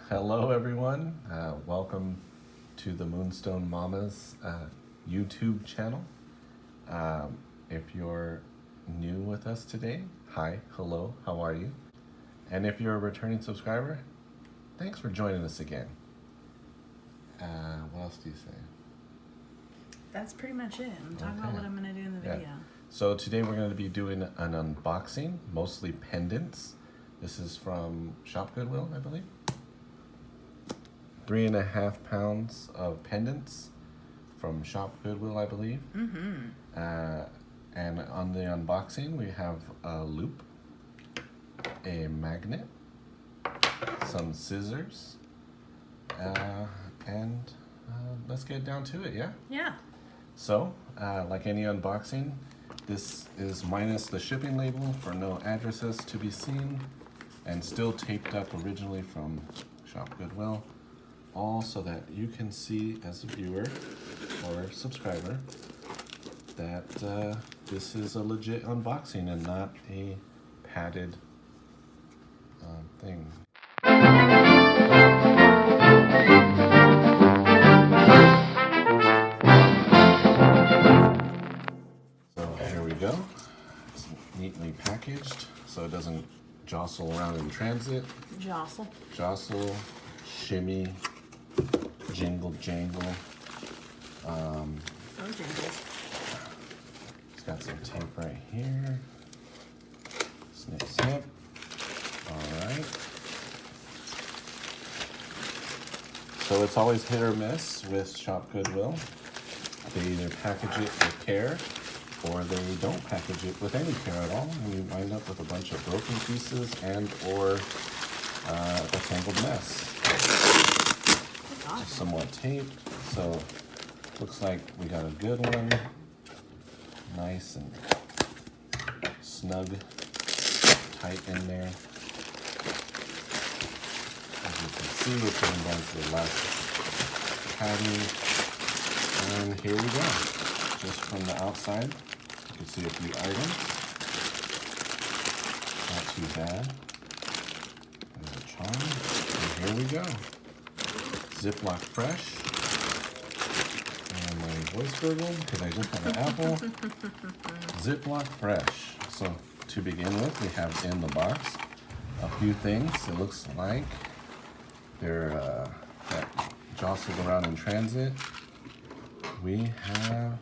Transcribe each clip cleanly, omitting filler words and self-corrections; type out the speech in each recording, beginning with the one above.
Hello everyone, welcome to the MoonstoneMamas YouTube channel. If you're new with us today, hi, hello, how are you? And if you're a returning subscriber, thanks for joining us again. What else do you say? That's pretty much it. I'm talking about what I'm going to do in the video. Yeah. So today we're going to be doing an unboxing, mostly pendants. This is from Shop Goodwill, I believe. 3.5 pounds of pendants from Shop Goodwill, I believe. And on the unboxing, we have a loop, a magnet, some scissors, and let's get down to it, yeah? Yeah. So, like any unboxing, this is minus the shipping label for no addresses to be seen, and still taped up originally from Shop Goodwill, all so that you can see as a viewer or subscriber that this is a legit unboxing and not a padded thing. So here we go. It's neatly packaged so it doesn't jostle around in transit. Jostle, shimmy, jingle jangle. It's got some tape right here. Snip, snip. Alright. So it's always hit or miss with Shop Goodwill. They either package it with care or they don't package it with any care at all, and you wind up with a bunch of broken pieces and or a tangled mess. Some more tape, so looks like we got a good one, nice and snug, tight in there. As you can see, we're putting down to the last padding, and here we go. Just from the outside, you can see a few items. Not too bad. There's a charm, and here we go. Ziploc Fresh. And my voice gurgle, because I just had an apple. Ziploc Fresh. So to begin with, we have in the box a few things. It looks like they're that jostled around in transit. We have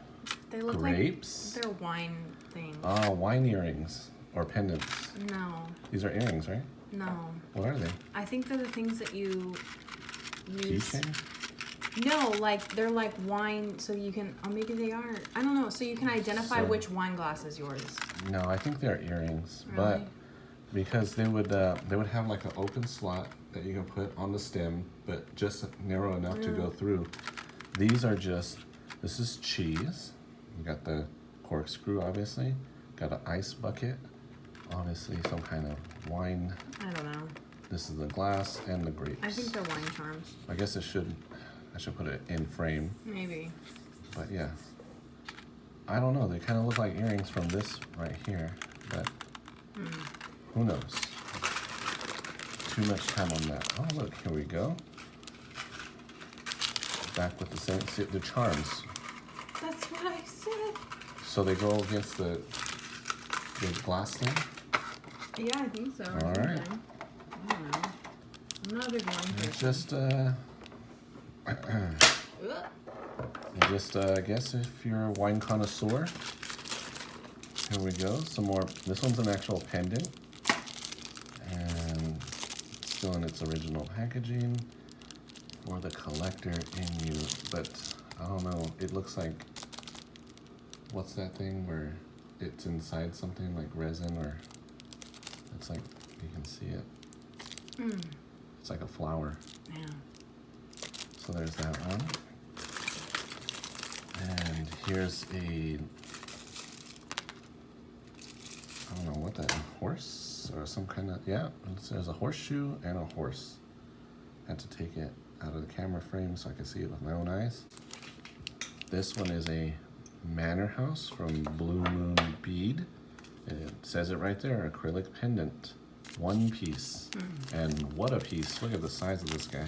They look grapes. like they're wine things. Oh, wine earrings or pendants. No. These are earrings, right? No. What are they? I think they're the things that you use. Keychain? No, like they're like wine, so you can. Oh, maybe they are. I don't know. So you can identify which wine glass is yours. No, I think they're earrings, Really? but because they would have like an open slot that you can put on the stem, but just narrow enough to go through. These are just. This is cheese. You got the corkscrew, obviously. Got an ice bucket. Obviously, some kind of wine. I don't know. This is the glass and the grapes. I think they're wine charms. I guess I should put it in frame. Maybe. But yeah. I don't know. They kind of look like earrings from this right here. But who knows? Too much time on that. Oh, look. Here we go. Back with the same. See, the charms. That's what I said. So they go against the glass thing? Yeah, I think so. All right. I don't know. I'm not a big wine person. I guess if you're a wine connoisseur, here we go. Some more. This one's an actual pendant, and still in its original packaging for the collector in you. But I don't know. It looks like, what's that thing where it's inside something like resin, or it's like you can see it. It's like a flower. Yeah. So there's that one. And here's a, I don't know what that, horse or some kind of, yeah, there's a horseshoe and a horse. Had to take it out of the camera frame so I could see it with my own eyes. This one is a manor house from Blue Moon Bead. It says it right there, acrylic pendant. One piece. And what a piece. Look at the size of this guy.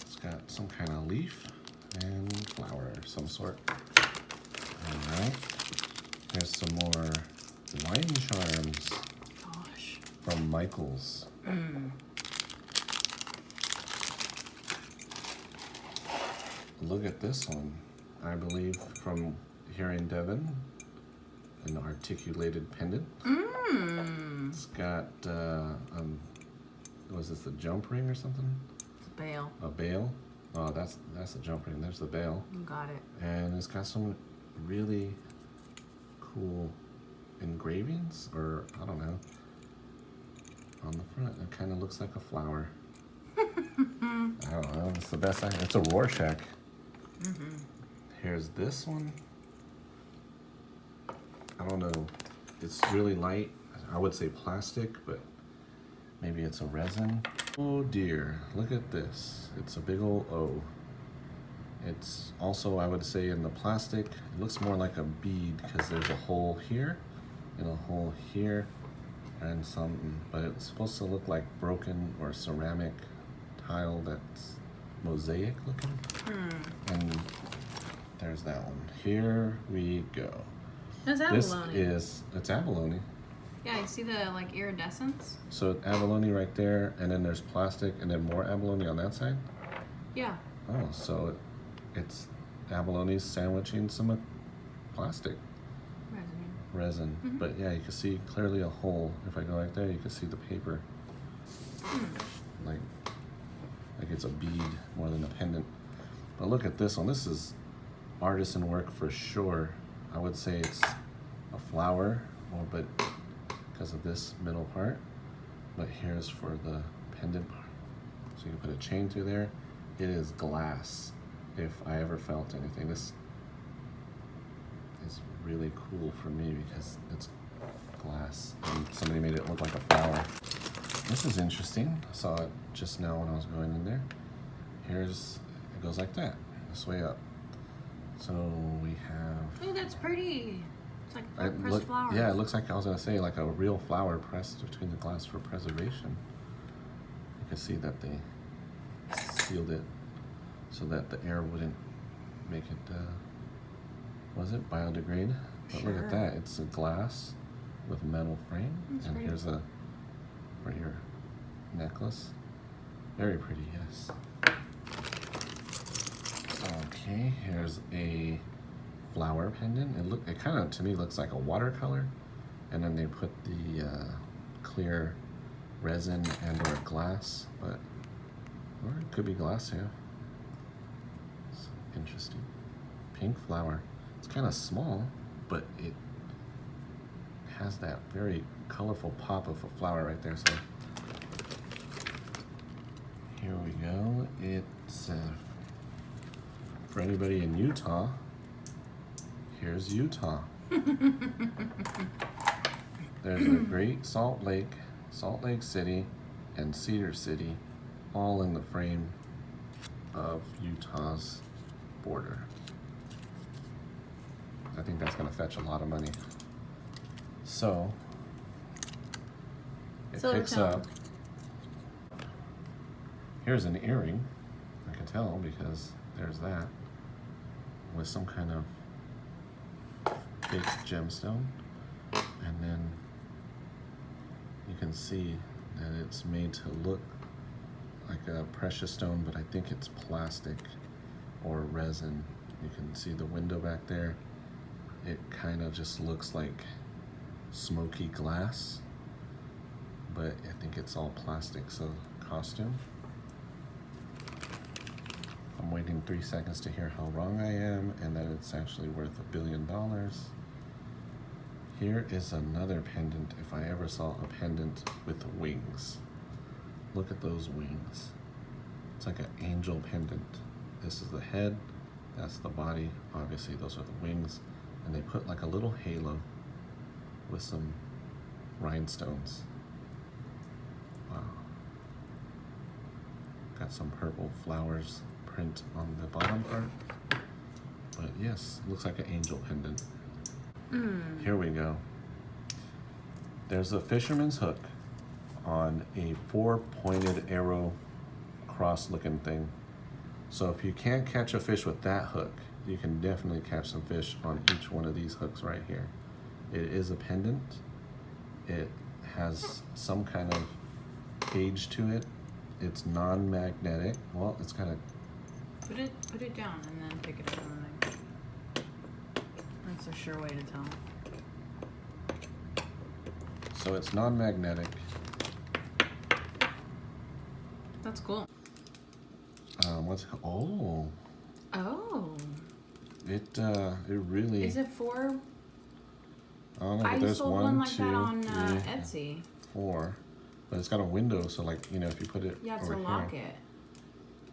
It's got some kind of leaf and flower of some sort. Alright. Here's some more wine charms. Gosh. From Michaels. Look at this one. I believe from here in Devon. An articulated pendant. It's got, was this the jump ring or something? It's a bail. A bail? Oh, that's the jump ring. There's the bail. You got it. And it's got some really cool engravings, or I don't know, on the front. It kind of looks like a flower. I don't know. It's the best. It's a Rorschach. Here's this one. I don't know. It's really light. I would say plastic, but maybe it's a resin. Oh dear, look at this. It's a big old O. It's also, I would say, in the plastic, it looks more like a bead because there's a hole here and a hole here and something, but it's supposed to look like broken or ceramic tile that's mosaic looking. And there's that one. Here we go. That's abalone. It's abalone. Yeah, you see the like iridescence? So abalone right there, and then there's plastic, and then more abalone on that side? Yeah. Oh, so it's abalone sandwiching some plastic. Resin. But yeah, you can see clearly a hole. If I go right there, you can see the paper. Like it's a bead more than a pendant. But look at this one. This is artisan work for sure. I would say it's a flower, but because of this middle part. But here's for the pendant part. So you can put a chain through there. It is glass, if I ever felt anything. This is really cool for me because it's glass and somebody made it look like a flower. This is interesting. I saw it just now when I was going in there. It goes like that, this way up. So we have... Oh, that's pretty. It's like pressed flowers. Yeah, it looks like, I was gonna say, like a real flower pressed between the glass for preservation. You can see that they sealed it so that the air wouldn't make it, was it biodegrade? But look at that, it's a glass with a metal frame. That's and pretty. Here's a, for your necklace. Very pretty, yes. Okay, here's a flower pendant. It kind of, to me, looks like a watercolor. And then they put the clear resin and or glass, or it could be glass, yeah. It's interesting. Pink flower. It's kind of small, but it has that very colorful pop of a flower right there. So here we go. It's for anybody in Utah. Here's Utah. There's a Great Salt Lake City, and Cedar City, all in the frame of Utah's border. I think that's gonna fetch a lot of money. So, it picks up. Here's an earring, I can tell because there's that, with some kind of fake gemstone. And then you can see that it's made to look like a precious stone, but I think it's plastic or resin. You can see the window back there. It kind of just looks like smoky glass, but I think it's all plastic, so costume. I'm waiting 3 seconds to hear how wrong I am and that it's actually worth $1 billion. Here is another pendant, if I ever saw a pendant with wings. Look at those wings. It's like an angel pendant. This is the head, that's the body. Obviously those are the wings. And they put like a little halo with some rhinestones. Wow. Got some purple flowers print on the bottom part. But yes, looks like an angel pendant. Here we go. there's a fisherman's hook on a 4-pointed arrow cross looking thing. So if you can't catch a fish with that hook, you can definitely catch some fish on each one of these hooks right here. It is a pendant. It has some kind of age to it. It's non-magnetic. Well, it's kind of... Put it down and then pick it up on the... That's a sure way to tell. So it's non-magnetic. That's cool. What's it called? Oh. It really... Is it 4? I don't know, but I there's sold 1, one like 2, that on 3, Etsy. 4. But it's got a window, so like, you know, if you put it Yeah, it's over a here. locket.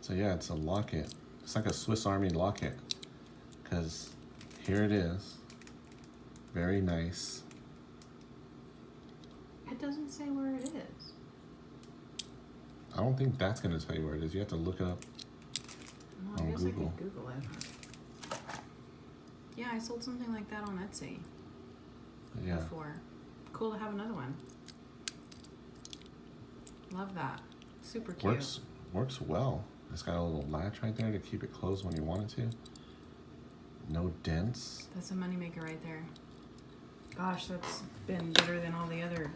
So yeah, it's a locket. It's like a Swiss Army locket. Because here it is. Very nice. It doesn't say where it is. I don't think that's going to tell you where it is. You have to look it up Well, I on guess Google. I could Google it. Yeah, I sold something like that on Etsy Yeah. before. Cool to have another one. Love that. Super cute. Works well. It's got a little latch right there to keep it closed when you want it to. No dents. That's a moneymaker right there. Gosh, that's been better than all the other.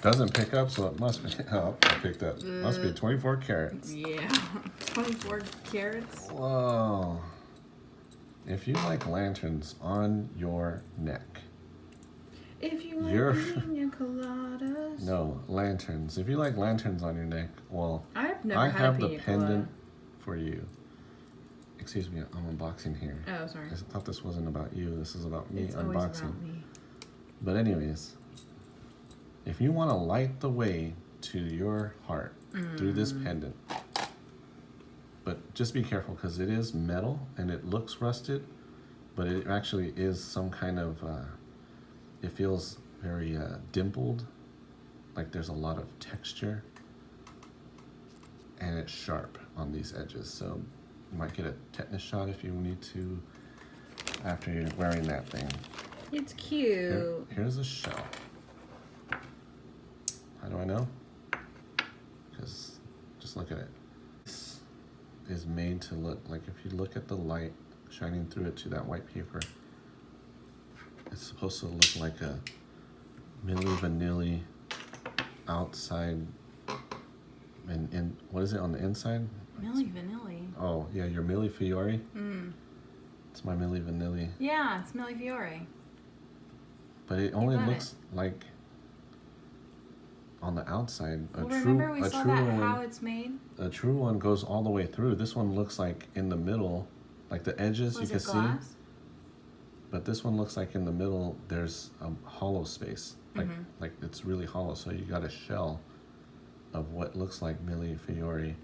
Doesn't pick up, so it must be... Oh, it picked up. Must be 24 carats. Yeah, 24 carats. Whoa. If you like lanterns on your neck... If you like You're- pina coladas. No, lanterns. If you like lanterns on your neck, well, I've never I had have a the pina pendant colada. for you. Excuse me, I'm unboxing here. Oh, sorry. I thought this wasn't about you. This is about me It's unboxing. always about me. But anyways, if you want to light the way to your heart through this pendant, but just be careful because it is metal and it looks rusted, but it actually is some kind of, it feels very dimpled, like there's a lot of texture, and it's sharp on these edges, so you might get a tetanus shot if you need to after you're wearing that thing. It's cute. Here's a shell. How do I know? Because just look at it. This is made to look like, if you look at the light shining through it to that white paper, it's supposed to look like a Milli Vanilli outside and what is it on the inside? Milli Vanilli. Oh yeah, your Milli Fiore. It's my Milli Vanilli. Yeah, it's Milli Fiore. But it only got looks like on the outside. Well, remember we saw that how it's made? A true one goes all the way through. This one looks like in the middle, like the edges you Was can it glass? see. But this one looks like in the middle there's a hollow space. Like it's really hollow, so you got a shell of what looks like Milli Fiore.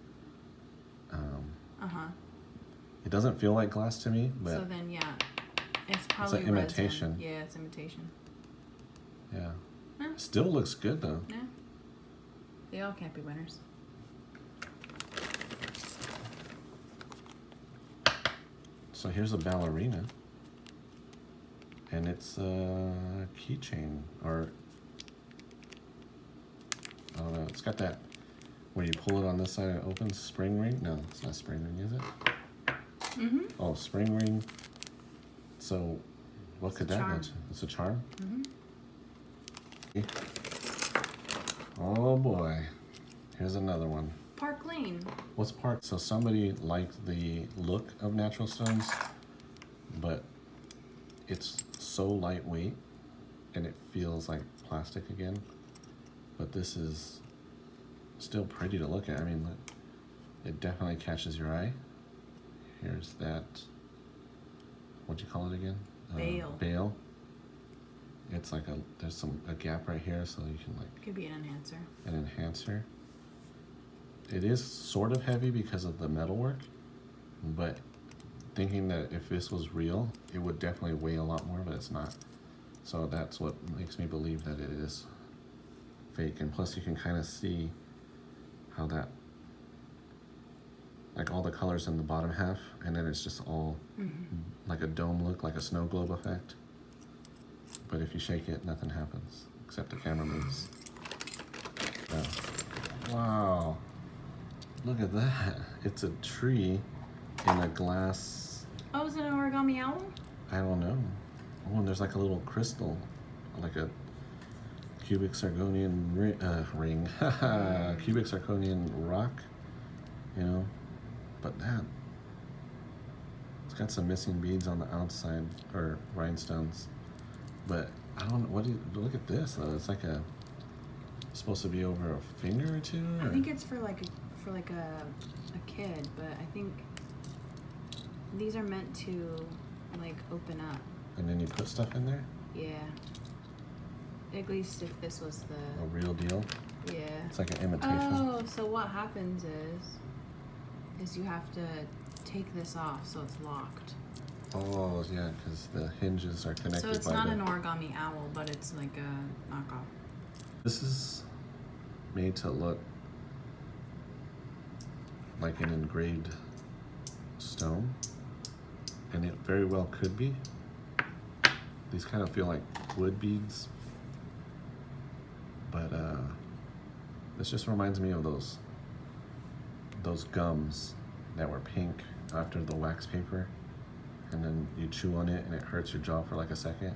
It doesn't feel like glass to me, but So then, yeah, it's probably an imitation. Resin. Yeah, it's imitation. yeah. Huh? Still looks good though. Yeah. They all can't be winners. So here's a ballerina. And it's a keychain, or I don't know, it's got that where you pull it on this side and it opens. Spring ring? No, it's not spring ring, is it? Oh, spring ring. So what could that go charm. to? It's a charm? Oh boy. Here's another one. Park Lane. What's part? So somebody liked the look of natural stones, but it's so lightweight and it feels like plastic again. But this is still pretty to look at. I mean, look, it definitely catches your eye. Here's that, what'd you call it again? Bail. Bail. It's like there's a gap right here, so you can like Could be an enhancer. an enhancer. It is sort of heavy because of the metalwork, but thinking that if this was real, it would definitely weigh a lot more, but it's not. So that's what makes me believe that it is fake. And plus you can kind of see how that, like all the colors in the bottom half, and then it's just all like a dome look, like a snow globe effect. But if you shake it, nothing happens. except the camera moves. Oh. Wow. Look at that. It's a tree in a glass. Oh, is it an origami owl? I don't know. Oh, and there's like a little crystal, like a cubic zirconian ring. Cubic zirconian rock, you know. But that, it's got some missing beads on the outside, or rhinestones. But I don't know, what do you, look at this though. It's like a, supposed to be over a finger or two? Or? I think it's for like a kid, but I think these are meant to like open up. And then you put stuff in there? Yeah. At least if this was the... A real deal? Yeah. It's like an imitation. Oh, so what happens is you have to take this off so it's locked. Oh, yeah, because the hinges are connected. So it's not an origami owl, but it's like a knockoff. This is made to look like an engraved stone, and it very well could be. These kind of feel like wood beads, but this just reminds me of those gums that were pink after the wax paper, and then you chew on it and it hurts your jaw for like a second,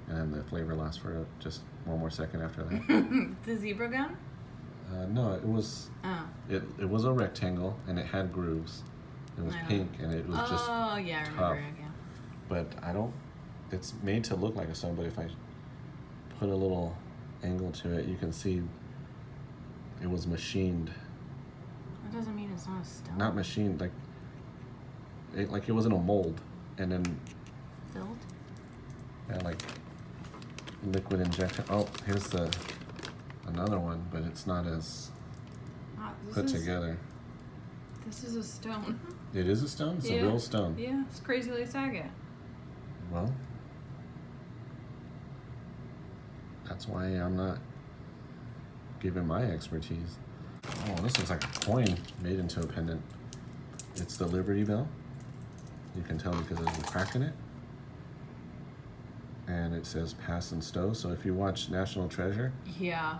and then the flavor lasts for just one more second after that. The zebra gum? No, it was. Oh. It was a rectangle and it had grooves. It was pink and it was just. Oh yeah, I remember it. Yeah. But I don't. It's made to look like a stone, but if I put a little angle to it, you can see it was machined. That doesn't mean it's not a stone. Not machined, like it was in a mold, and then. Filled? Yeah, like liquid injection. Oh, here's another one, but it's not as put together. This is a stone. It is a stone? It's a real stone. Yeah, it's Crazy Lace Agate. Well, that's why I'm not giving my expertise. Oh, this looks like a coin made into a pendant. It's the Liberty Bell. You can tell because there's a crack in it. And it says Pass and Stow. So if you watch National Treasure, yeah,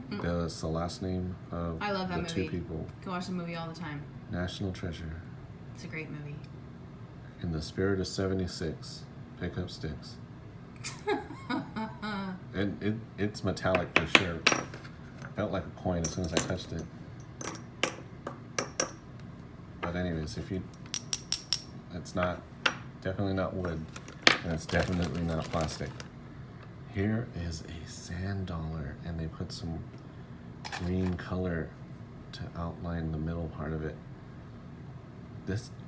that's the last name of I love that the movie. two people. Can watch the movie all the time. National Treasure. It's a great movie. In the spirit of 76, pick up sticks. And it's metallic for sure. Felt like a coin as soon as I touched it. But anyways, it's not, definitely not wood, and it's definitely not plastic. Here is a sand dollar, and they put some green color to outline the middle part of it.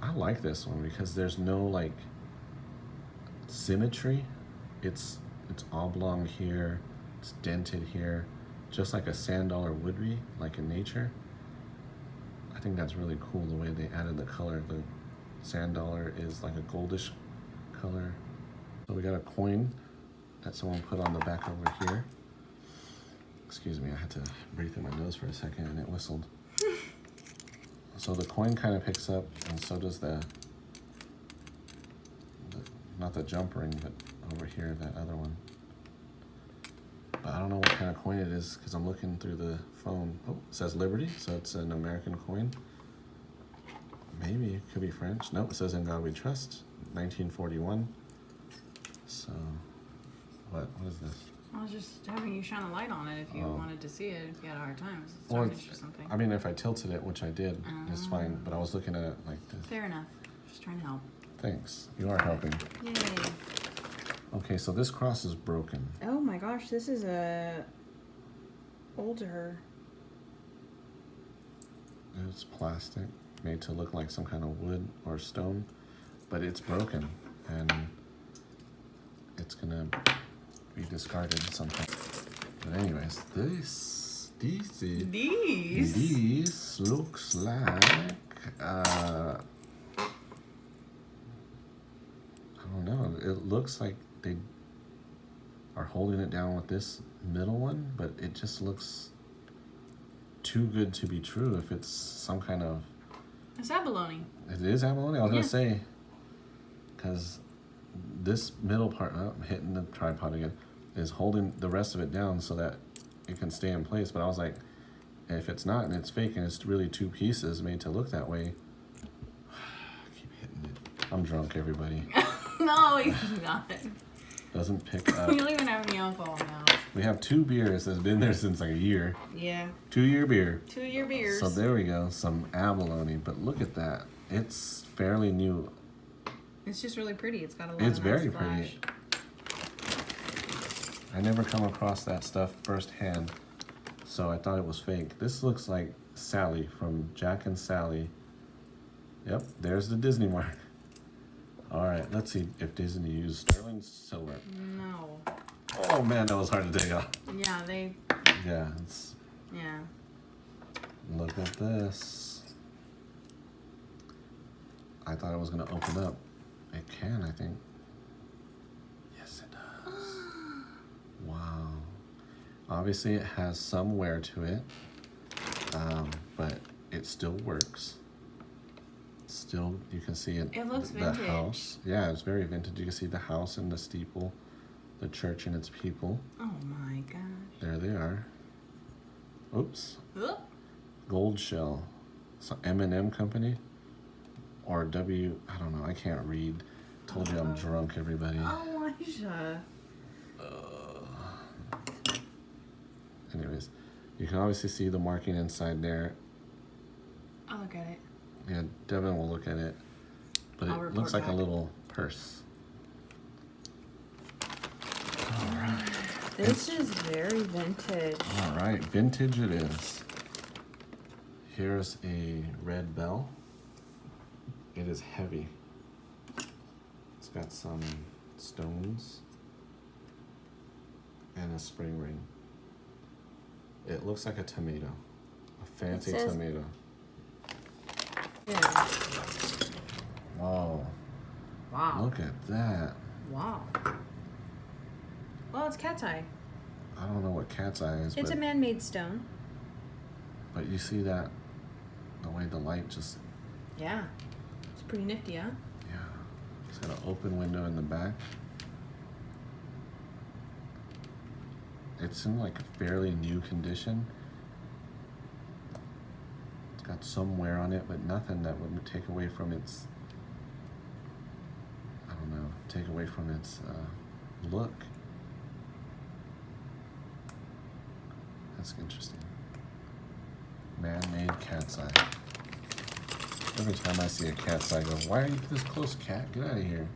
I like this one because there's no like symmetry. It's oblong here, it's dented here, just like a sand dollar would be, like in nature. I think that's really cool the way they added the color. The sand dollar is like a goldish color. So we got a coin that someone put on the back over here. Excuse me, I had to breathe through my nose for a second and it whistled. So the coin kind of picks up, and so does not the jump ring, but over here, that other one. But I don't know what kind of coin it is because I'm looking through the phone. Oh, it says Liberty, so it's an American coin. Maybe it could be French. Nope, it says In God We Trust, 1941. So, what is this? I was just having you shine a light on it if you wanted to see it, if you had a hard time. It's Or, tarnished or something. I mean, if I tilted it, which I did, it's fine. But I was looking at it like this. Fair enough. Just trying to help. Thanks. You are helping. Yay. Okay, so this cross is broken. Oh my gosh, this is older. It's plastic, made to look like some kind of wood or stone, but it's broken, and it's gonna be discarded sometime. But anyways, this looks like I don't know. It looks like they are holding it down with this middle one, but it just looks too good to be true. If it's some kind of, It's abalone. it is abalone. I was gonna say, because this middle part, oh, I'm hitting the tripod again. is holding the rest of it down so that it can stay in place. But I was like, if it's not and it's fake and it's really two pieces made to look that way, I keep hitting it. I'm drunk, everybody. No, you're not. Doesn't pick up. You don't even have any alcohol now. We have 2 beers that's been there since like a year. Yeah. 2-year beer. 2-year beers. So there we go, some abalone. But look at that. It's fairly new. It's just really pretty. It's got a lot It's of very nice flash. pretty. I never come across that stuff firsthand, so I thought it was fake. This looks like Sally from Jack and Sally. Yep, there's the Disney mark. All right, let's see if Disney used sterling silver. No. Oh man, that was hard to take off. Yeah, they. Yeah, it's. Yeah. Look at this. I thought it was gonna open up. It can, I think. Yes, it does. Wow. Obviously, it has some wear to it, but it still works. Still, you can see it. It looks the vintage. house. Yeah, it's very vintage. You can see the house and the steeple, the church and its people. Oh my gosh. There they are. Oops. Oop. Gold shell. So M&M company or W. I don't know. I can't read. Told you I'm drunk, everybody. Oh, Aisha. Anyways, you can obviously see the marking inside there. I'll look at it. Yeah, Devin will look at it. But I'll it looks like report a back. little purse. This is very vintage. All right, vintage it is. Here's a red bell. It is heavy. It's got some stones and a spring ring. It looks like a tomato, a fancy says- tomato. Yeah. Whoa, Wow. look at that. Wow. Well, it's cat's eye. I don't know what cat's eye is, It's a man-made stone. but you see that, the way the light just, Yeah. It's pretty nifty, huh? yeah. It's got an open window in the back. It's in like a fairly new condition. It's got some wear on it, but nothing that would take away from its, I don't know, take away from its look. That's interesting. Man-made cat's eye. Every time I see a cat's eye, I go, why are you this close, cat? Get out of here.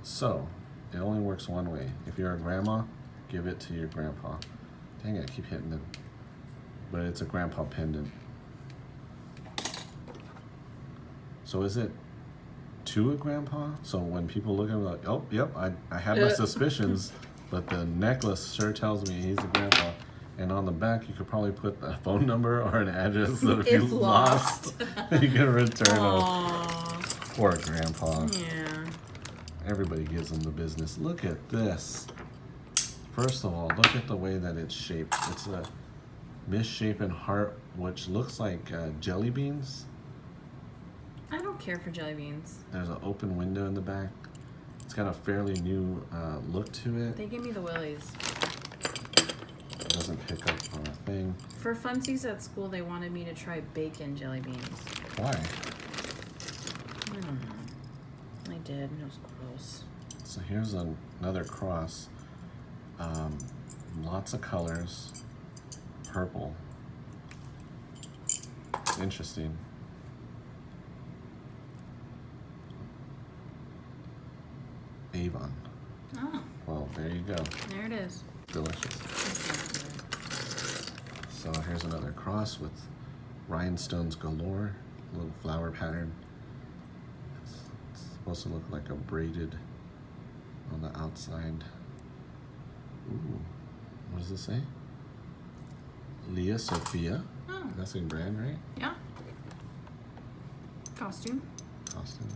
So, it only works one way. If you're a grandma, give it to your grandpa. Dang it, I keep hitting them. But it's a grandpa pendant. So is it to a grandpa? So when people look at it like, oh, yep, I had my suspicions, but the necklace sure tells me he's a grandpa. And on the back, you could probably put a phone number or an address so if you If lost, you can return it. Aww. Poor grandpa. Yeah. Everybody gives them the business. Look at this. First of all, look at the way that it's shaped. It's a misshapen heart, which looks like jelly beans. I don't care for jelly beans. There's an open window in the back. It's got a fairly new look to it. They give me the willies. It doesn't pick up on a thing. For funsies at school, they wanted me to try bacon jelly beans. Why? I don't know. I did, and it was gross. So here's another cross. Lots of colors. Purple. Interesting. Avon. Oh, Well, there you go. there it is. Delicious. So here's another cross with rhinestones galore. Little flower pattern. It's supposed to look like a braided on the outside. Ooh, what does it say? Leah Sophia. Oh, That's a brand, right? yeah. Costume. Costume.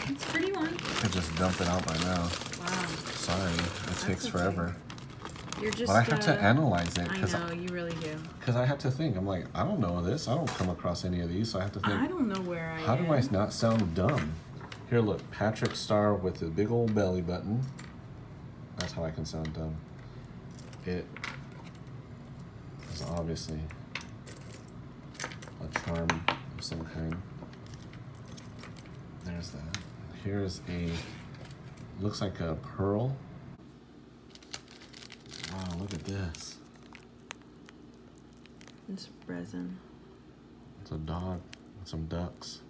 It's a pretty one. I could just dump it out by now. Wow. Sorry, it takes okay. forever. You're just. But I have to analyze it I because know, you really do. I have to think. I'm like, I don't know this. I don't come across any of these, so I have to think. I don't know where I How am. do I not sound dumb? Here, look, Patrick Star with a big old belly button. That's how I can sound dumb. It is obviously a charm of some kind. There's that. Here's a, looks like a pearl. Wow, look at this. It's resin. It's a dog with some ducks.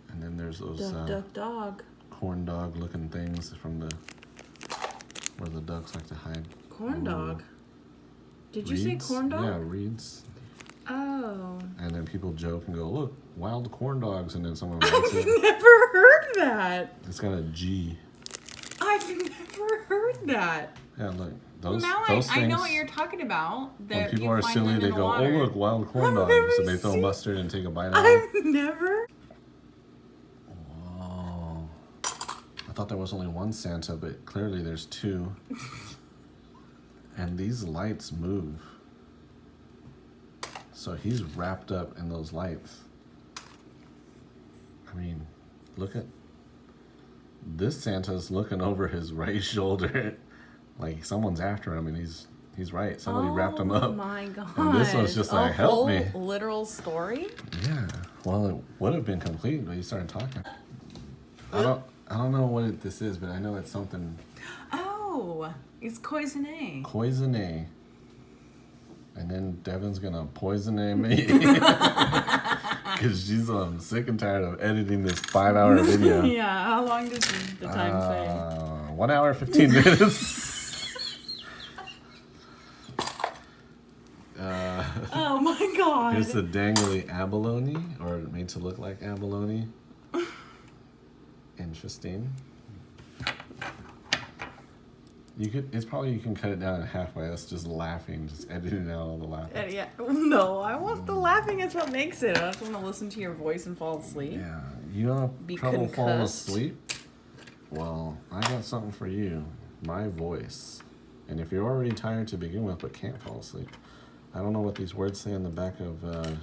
And then there's those Dog. corn dog looking things from the, where the ducks like to hide. Corn dog? Did you Reeds? say corn dog? Yeah, reeds. Oh. And then people joke and go, look, wild corn dogs, and then someone writes I've it. never heard that. It's got a G. I've never heard that. Yeah, look. Well, Those, now those I things, know what you're talking about. when people are silly, they go, oh, look, wild corn I've dogs. never So they throw seen- mustard and take a bite out of it. I've never. Whoa. I thought there was only one Santa, but clearly there's two. And these lights move. So he's wrapped up in those lights. I mean, look at this. Santa's looking over his right shoulder, like someone's after him, and he's right. Somebody wrapped him up. Oh my god! And this one's just like, help me. Literal story. Yeah. Well, it would have been complete, but you started talking. I don't know what this is, but I know it's something. Oh, it's Cloisonne. Cloisonne. And then Devin's gonna poison me because she's sick and tired of editing this 5-hour video. Yeah, how long does the time say? 1 hour 15 minutes. Oh my god! Here's the dangly abalone, or made to look like abalone. Interesting. You can cut it down in half by us just laughing, just editing out all the laughing. Yeah. No, I want the laughing. It's what makes it. I just want to listen to your voice and fall asleep. Yeah, you don't have Be trouble falling concussed. asleep? Well, I got something for you. My voice. And if you're already tired to begin with but can't fall asleep, I don't know what these words say on the back of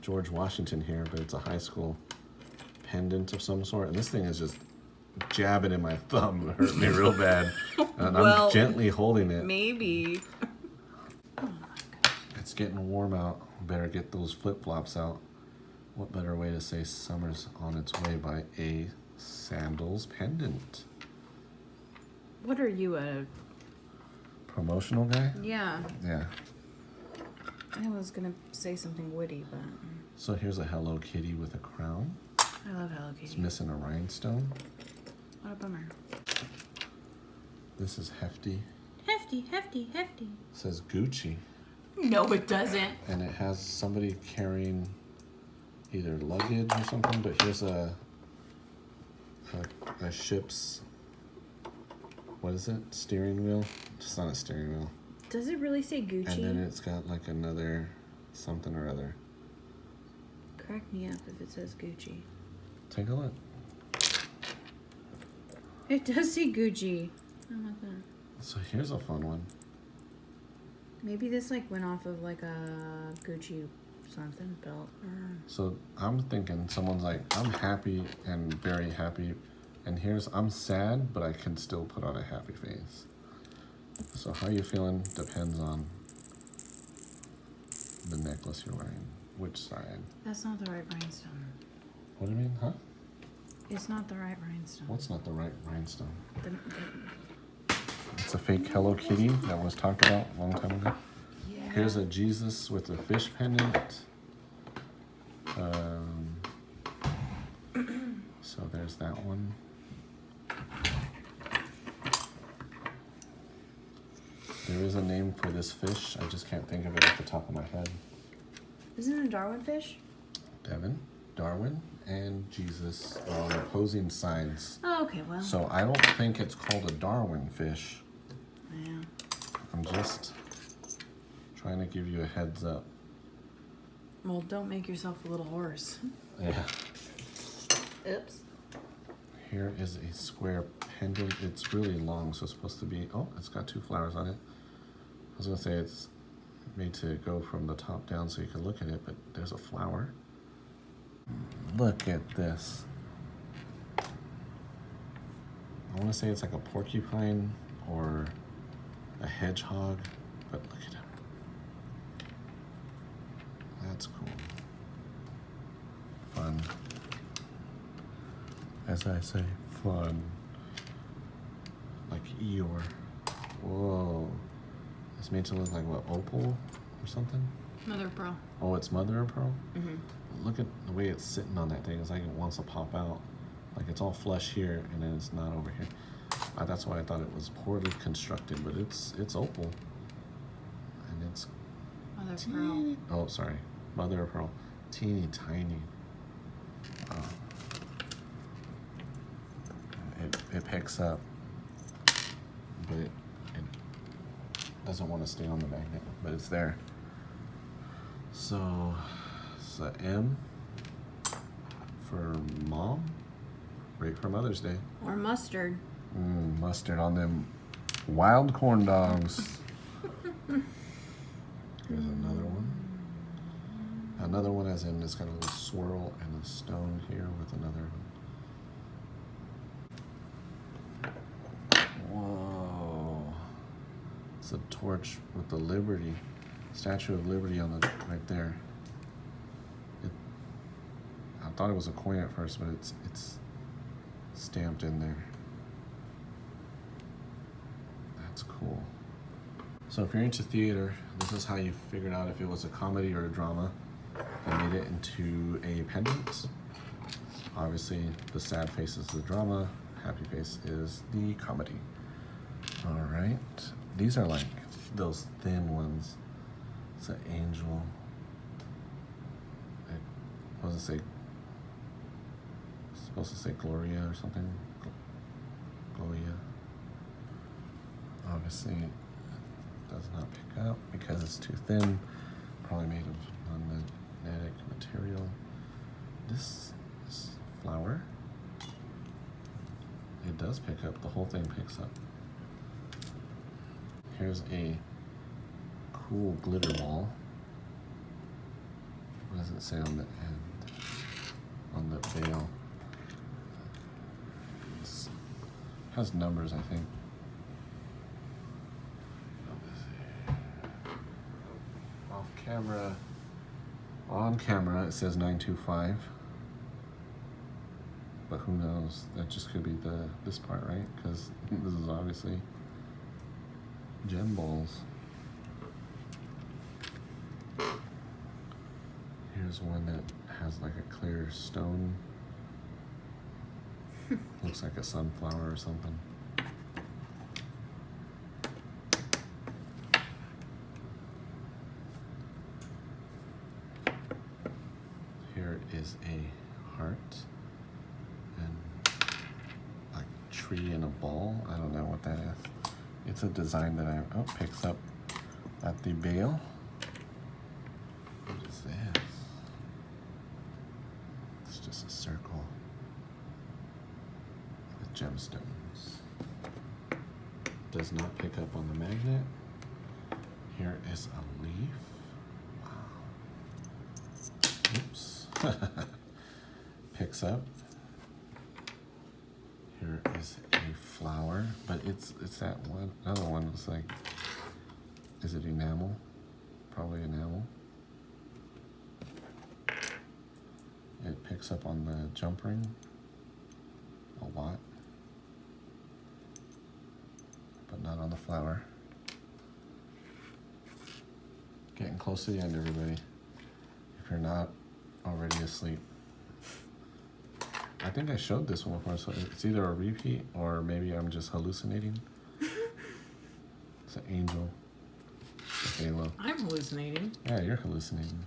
George Washington here, but it's a high school pendant of some sort. And this thing is just jabbing in my thumb. It hurt me real bad. And Well, I'm gently holding it. Maybe. It's getting warm out. Better get those flip-flops out. What better way to say summer's on its way by a sandals pendant? What are you, a... Promotional guy? Yeah. Yeah. I was going to say something witty, but... So here's a Hello Kitty with a crown. I love Hello It's Kitty. missing a rhinestone. What a bummer. This is hefty. Hefty, hefty, hefty. It says Gucci. No, it doesn't. And it has somebody carrying either luggage or something, but here's a ship's, what is it? Steering wheel? It's not a steering wheel. Does it really say Gucci? And then it's got like another something or other. Crack me up if it says Gucci. Take a look. It does say Gucci. I like that. So here's a fun one. Maybe this like went off of like a Gucci something belt. So I'm thinking someone's like, I'm happy and very happy, and here's, I'm sad, but I can still put on a happy face. So how you feeling depends on the necklace you're wearing. Which side? That's not the right rhinestone. What do you mean, huh? It's not the right rhinestone. What's not the right rhinestone? The- It's a fake Hello Kitty that was talked about a long time ago. yeah. Here's a Jesus with a fish pendant. So there's that one. There is a name for this fish. I just can't think of it at the top of my head. Isn't it a Darwin fish? Devin, Darwin, and Jesus are on opposing sides. Oh, okay, well. So I don't think it's called a Darwin fish. Yeah. I'm just trying to give you a heads up. Well, don't make yourself a little horse. Yeah. Oops. Here is a square pendant. It's really long, so it's supposed to be, oh, it's got 2 flowers on it. I was gonna say it's made to go from the top down so you can look at it, but there's a flower. Look at this. I want to say it's like a porcupine or a hedgehog, but look at him. That's cool. Fun. As I say, fun. Like Eeyore. Whoa. It's made to look like what, opal or something? Mother of pearl. Oh, it's mother of pearl? Mm-hmm. Look at the way it's sitting on that thing. It's like it wants to pop out. Like it's all flush here and then it's not over here. That's why I thought it was poorly constructed, but it's opal. And it's Mother of pearl. Oh, sorry. Mother of pearl. Teeny tiny. It picks up, but it doesn't want to stay on the magnet, but it's there. So it's a M for mom, great for Mother's Day. Or mustard. Mustard on them wild corn dogs. Here's another one. Another one as in it's got a little swirl and a stone here with another. Whoa. It's a torch with the Liberty, Statue of Liberty on the right there. I thought it was a coin at first, but it's stamped in there. That's cool. So if you're into theater, this is how you figured out if it was a comedy or a drama. I made it into a pendant. Obviously, the sad face is the drama, happy face is the comedy. All right, these are like those thin ones. It's an angel. What does it say? It's supposed to say Gloria or something. Gloria. Obviously, it does not pick up because it's too thin. Probably made of non-magnetic material. This flower, it does pick up. The whole thing picks up. Here's a cool glitter ball. What does it say on the end? On the veil. It has numbers, I think. Off camera. On camera, it says 925. But who knows? That just could be this part, right? Because this is obviously gem balls. Here's one that has like a clear stone. Looks like a sunflower or something. Here is a heart and like tree and a ball. I don't know what that is. It's a design that picks up at the bail. What is this? It's just a circle with gemstones. Does not pick up on the magnet. Here is a leaf. Wow. Oops. Picks up. Here is a flower, but it's that one. Another one was like, is it enamel? Probably enamel. It picks up on the jump ring a lot, but not on the flower. Getting close to the end, everybody. If you're not already asleep. I think I showed this one before, so it's either a repeat or maybe I'm just hallucinating. It's an angel. It's a halo. I'm hallucinating. Yeah, you're hallucinating.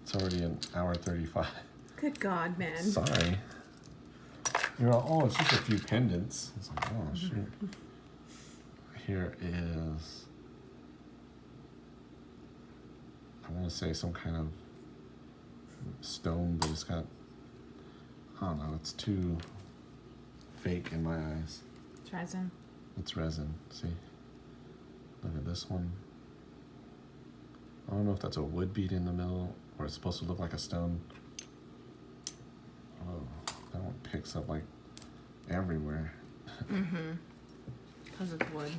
It's already an hour 35. Good God, man. Sorry. You're all, oh, it's just a few pendants. It's like, oh, shoot. Here is, I want to say some kind of stone, but it's got, I don't know, it's too fake in my eyes. It's resin. It's resin, see? Look at this one. I don't know if that's a wood bead in the middle or it's supposed to look like a stone. Oh, that one picks up like everywhere. Mm-hmm. Because it's wood.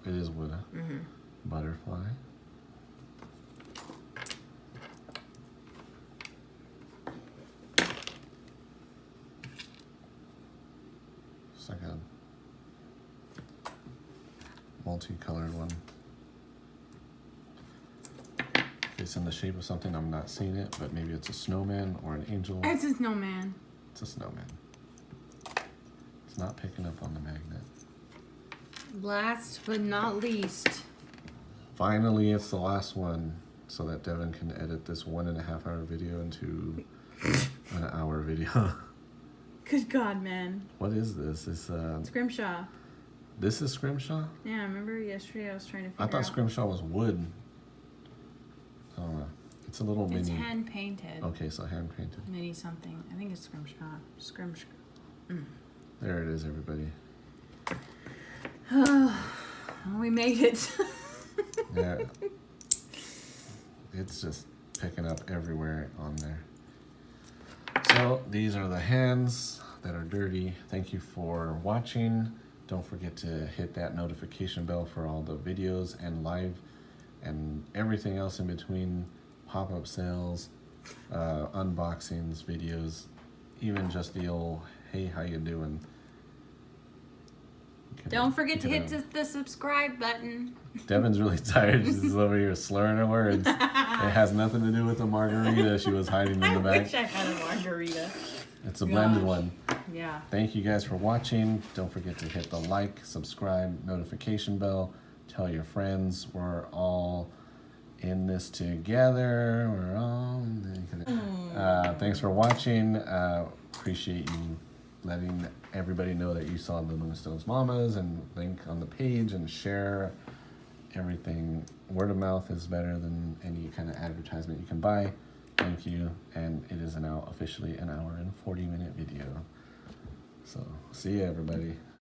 It is wood. Mm-hmm. Butterfly. It's like a multicolored one. It's in the shape of something, I'm not seeing it, but maybe it's a snowman or an angel. It's a snowman. It's a snowman. It's not picking up on the magnet. Last but not least. Finally, it's the last one, so that Devin can edit this 1.5 hour video into an hour video. Good God, man. What is this? It's Scrimshaw. This is Scrimshaw? Yeah, I remember yesterday I was trying to figure I thought out. Scrimshaw was wood. I don't know. It's a little It's mini. hand painted. Okay, so hand painted. Mini something. I think it's Scrimshaw. There it is, everybody. We made it. Yeah. It's just picking up everywhere on there. So these are the hands that are dirty. Thank you for watching. Don't forget to hit that notification bell for all the videos and live and everything else in between, pop-up sales, unboxings, videos, even just the old, hey, how you doing? Don't forget to hit the subscribe button. Devin's really tired. She's over here slurring her words. It has nothing to do with the margarita she was hiding in the back. I wish I had a margarita. It's a blended one. Yeah. Thank you guys for watching. Don't forget to hit the like, subscribe, notification bell. Tell your friends. We're all in this together. We're all thanks for watching. Appreciate you letting everybody know that you saw the MoonstoneMamas, and link on the page and share everything. Word of mouth is better than any kind of advertisement you can buy. Thank you. And it is now officially an hour and 40-minute video. So see you, everybody.